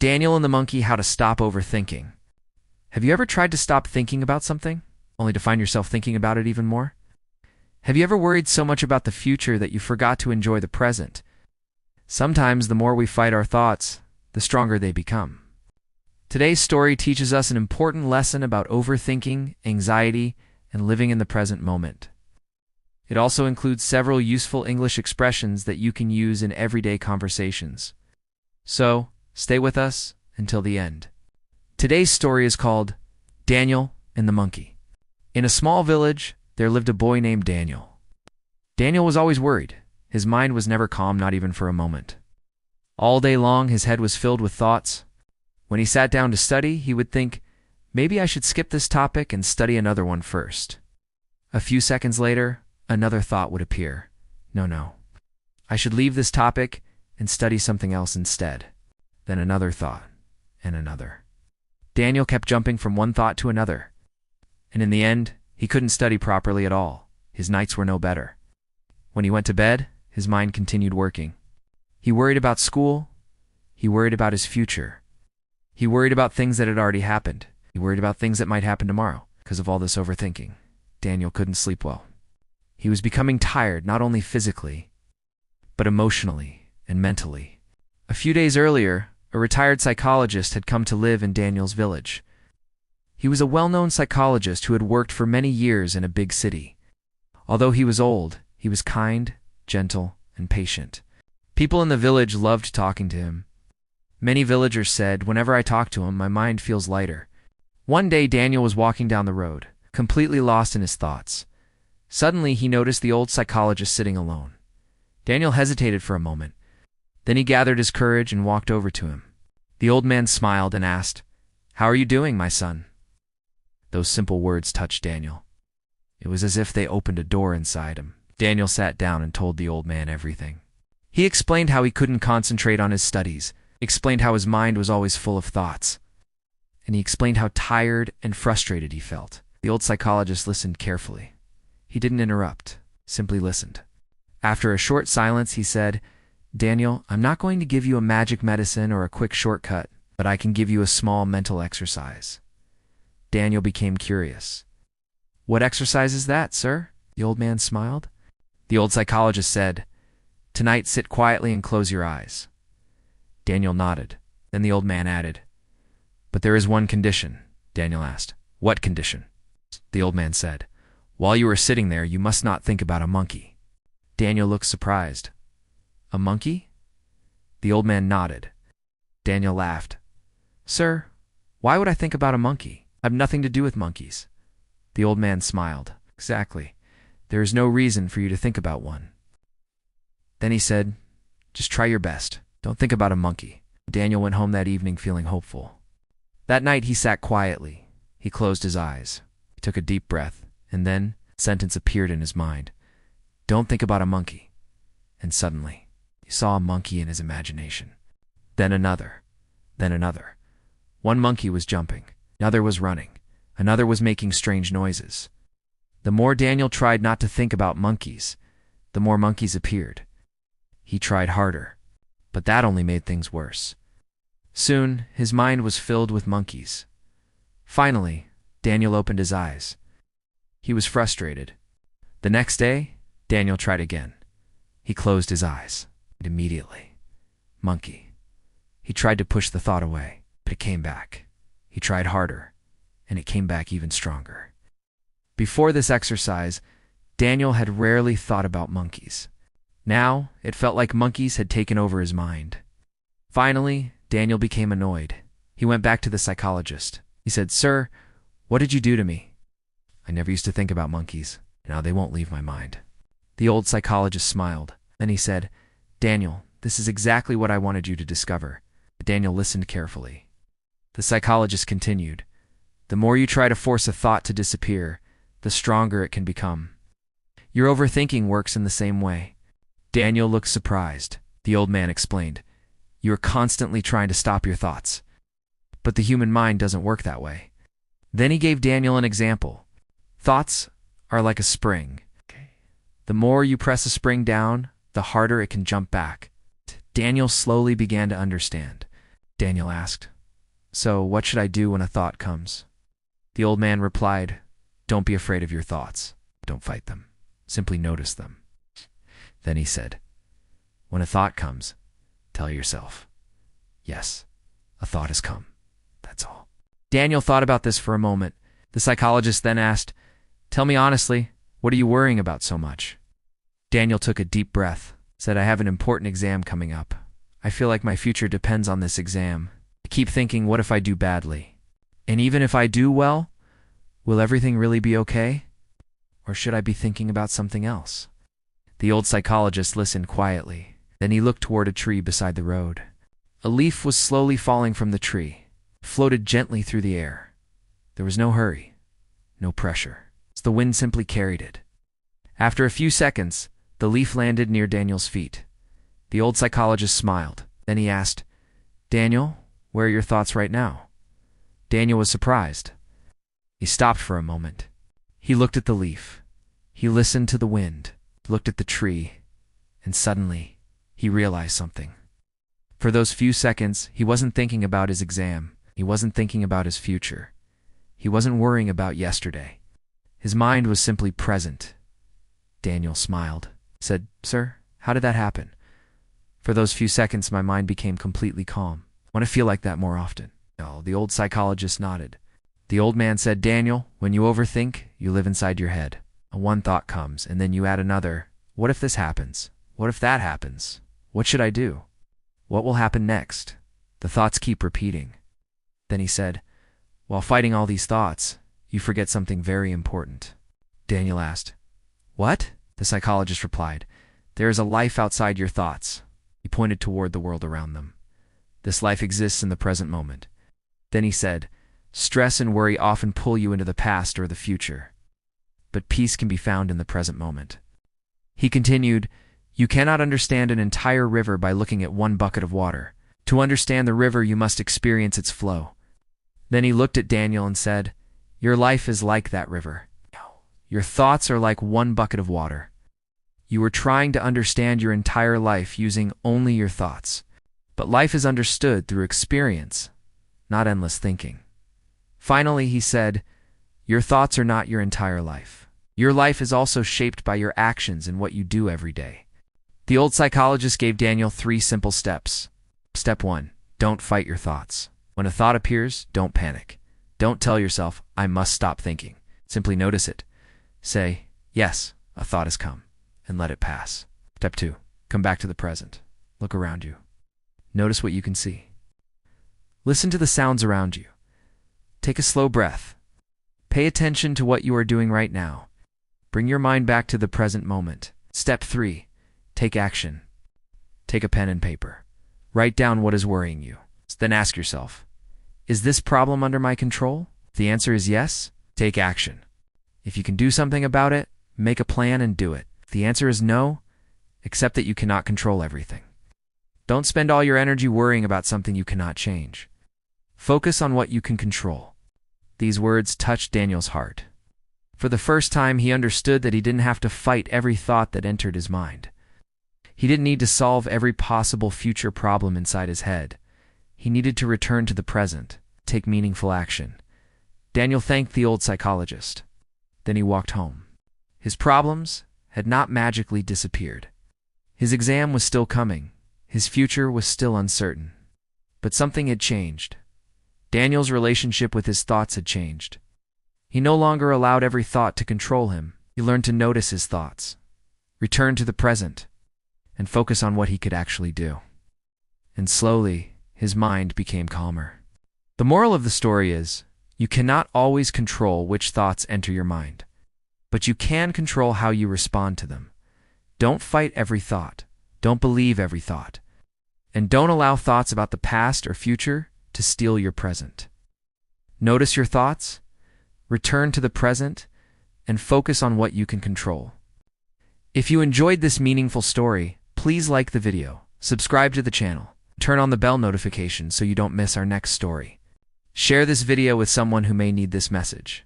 Daniel and the Monkey: How to Stop Overthinking. Have you ever tried to stop thinking about something, only to find yourself thinking about it even more? Have you ever worried so much about the future that you forgot to enjoy the present? Sometimes the more we fight our thoughts, the stronger they become. Today's story teaches us an important lesson about overthinking, anxiety, and living in the present moment. It also includes several useful English expressions that you can use in everyday conversations. So, stay with us until the end. Today's story is called Daniel and the Monkey. In a small village, there lived a boy named Daniel. Daniel was always worried. His mind was never calm, not even for a moment. All day long, his head was filled with thoughts. When he sat down to study, he would think, maybe I should skip this topic and study another one first. A few seconds later, another thought would appear. No. I should leave this topic and study something else instead. Then another thought, and another. Daniel kept jumping from one thought to another. And in the end, he couldn't study properly at all. His nights were no better. When he went to bed, his mind continued working. He worried about school. He worried about his future. He worried about things that had already happened. He worried about things that might happen tomorrow. Because of all this overthinking, Daniel couldn't sleep well. He was becoming tired, not only physically, but emotionally and mentally. A few days earlier, a retired psychologist had come to live in Daniel's village. He was a well-known psychologist who had worked for many years in a big city. Although he was old, he was kind, gentle, and patient. People in the village loved talking to him. Many villagers said, whenever I talk to him, my mind feels lighter. One day, Daniel was walking down the road, completely lost in his thoughts. Suddenly, he noticed the old psychologist sitting alone. Daniel hesitated for a moment. Then he gathered his courage and walked over to him. The old man smiled and asked, "How are you doing, my son?" Those simple words touched Daniel. It was as if they opened a door inside him. Daniel sat down and told the old man everything. He explained how he couldn't concentrate on his studies, explained how his mind was always full of thoughts, and he explained how tired and frustrated he felt. The old psychologist listened carefully. He didn't interrupt, simply listened. After a short silence, he said, "Daniel, I'm not going to give you a magic medicine or a quick shortcut, but I can give you a small mental exercise." Daniel became curious. "What exercise is that, sir?" The old man smiled. The old psychologist said, "Tonight, sit quietly and close your eyes." Daniel nodded. Then the old man added, "But there is one condition." Daniel asked, "What condition?" The old man said, "While you are sitting there, you must not think about a monkey." Daniel looked surprised. "A monkey?" The old man nodded. Daniel laughed. "Sir, why would I think about a monkey? I have nothing to do with monkeys." The old man smiled. "Exactly. There is no reason for you to think about one." Then he said, "Just try your best. Don't think about a monkey." Daniel went home that evening feeling hopeful. That night he sat quietly. He closed his eyes. He took a deep breath, and then a sentence appeared in his mind. "Don't think about a monkey." And suddenly, he saw a monkey in his imagination. Then another. Then another. One monkey was jumping. Another was running. Another was making strange noises. The more Daniel tried not to think about monkeys, the more monkeys appeared. He tried harder, but that only made things worse. Soon, his mind was filled with monkeys. Finally, Daniel opened his eyes. He was frustrated. The next day, Daniel tried again. He closed his eyes, and immediately, monkey. He tried to push the thought away, but it came back. He tried harder, and it came back even stronger. Before this exercise, Daniel had rarely thought about monkeys. Now, it felt like monkeys had taken over his mind. Finally, Daniel became annoyed. He went back to the psychologist. He said, "Sir, what did you do to me? I never used to think about monkeys. Now they won't leave my mind." The old psychologist smiled. Then he said, "Daniel, this is exactly what I wanted you to discover." Daniel listened carefully. The psychologist continued, "The more you try to force a thought to disappear, the stronger it can become. Your overthinking works in the same way." Daniel looked surprised. The old man explained, "You are constantly trying to stop your thoughts. But the human mind doesn't work that way." Then he gave Daniel an example. Thoughts are like a spring. The more you press a spring down, the harder it can jump back. Daniel slowly began to understand. Daniel asked. So, what should I do when a thought comes? The old man replied, Don't be afraid of your thoughts. Don't fight them. Simply notice them. Then he said, When a thought comes, tell yourself, Yes, a thought has come. That's all. Daniel thought about this for a moment. The psychologist then asked, Tell me honestly, what are you worrying about so much? Daniel took a deep breath, said, I have an important exam coming up. I feel like my future depends on this exam. I keep thinking, what if I do badly? And even if I do well, will everything really be okay? Or should I be thinking about something else? The old psychologist listened quietly. Then he looked toward a tree beside the road. A leaf was slowly falling from the tree, floated gently through the air. There was no hurry, no pressure. The wind simply carried it. After a few seconds, the leaf landed near Daniel's feet. The old psychologist smiled. Then he asked, Daniel, where are your thoughts right now? Daniel was surprised. He stopped for a moment. He looked at the leaf. He listened to the wind, looked at the tree, and suddenly, he realized something. For those few seconds, he wasn't thinking about his exam. He wasn't thinking about his future. He wasn't worrying about yesterday. His mind was simply present. Daniel smiled, said, Sir, how did that happen? For those few seconds, my mind became completely calm. I want to feel like that more often. No, the old psychologist nodded. The old man said, Daniel, when you overthink, you live inside your head. One thought comes, and then you add another. What if this happens? What if that happens? What should I do? What will happen next? The thoughts keep repeating. Then he said, While fighting all these thoughts, you forget something very important. Daniel asked, What? The psychologist replied, There is a life outside your thoughts. He pointed toward the world around them. This life exists in the present moment. Then he said, Stress and worry often pull you into the past or the future. But peace can be found in the present moment. He continued, You cannot understand an entire river by looking at one bucket of water. To understand the river, you must experience its flow. Then he looked at Daniel and said, Your life is like that river. Your thoughts are like one bucket of water. You are trying to understand your entire life using only your thoughts. But life is understood through experience, not endless thinking. Finally, he said, Your thoughts are not your entire life. Your life is also shaped by your actions and what you do every day. The old psychologist gave Daniel 3 simple steps. Step 1, don't fight your thoughts. When a thought appears, don't panic. Don't tell yourself, I must stop thinking. Simply notice it. Say, yes, a thought has come, and let it pass. Step 2, come back to the present. Look around you. Notice what you can see. Listen to the sounds around you. Take a slow breath. Pay attention to what you are doing right now. Bring your mind back to the present moment. Step 3, take action. Take a pen and paper. Write down what is worrying you. Then ask yourself, is this problem under my control? If the answer is yes, take action. If you can do something about it, make a plan and do it. If the answer is no, accept that you cannot control everything. Don't spend all your energy worrying about something you cannot change. Focus on what you can control. These words touched Daniel's heart. For the first time, he understood that he didn't have to fight every thought that entered his mind. He didn't need to solve every possible future problem inside his head. He needed to return to the present, take meaningful action. Daniel thanked the old psychologist. Then he walked home. His problems had not magically disappeared. His exam was still coming. His future was still uncertain. But something had changed. Daniel's relationship with his thoughts had changed. He no longer allowed every thought to control him. He learned to notice his thoughts, return to the present, and focus on what he could actually do. And slowly, his mind became calmer. The moral of the story is, you cannot always control which thoughts enter your mind, but you can control how you respond to them. Don't fight every thought. Don't believe every thought. And don't allow thoughts about the past or future to steal your present. Notice your thoughts, return to the present, and focus on what you can control. If you enjoyed this meaningful story, please like the video, subscribe to the channel, turn on the bell notification so you don't miss our next story. Share this video with someone who may need this message.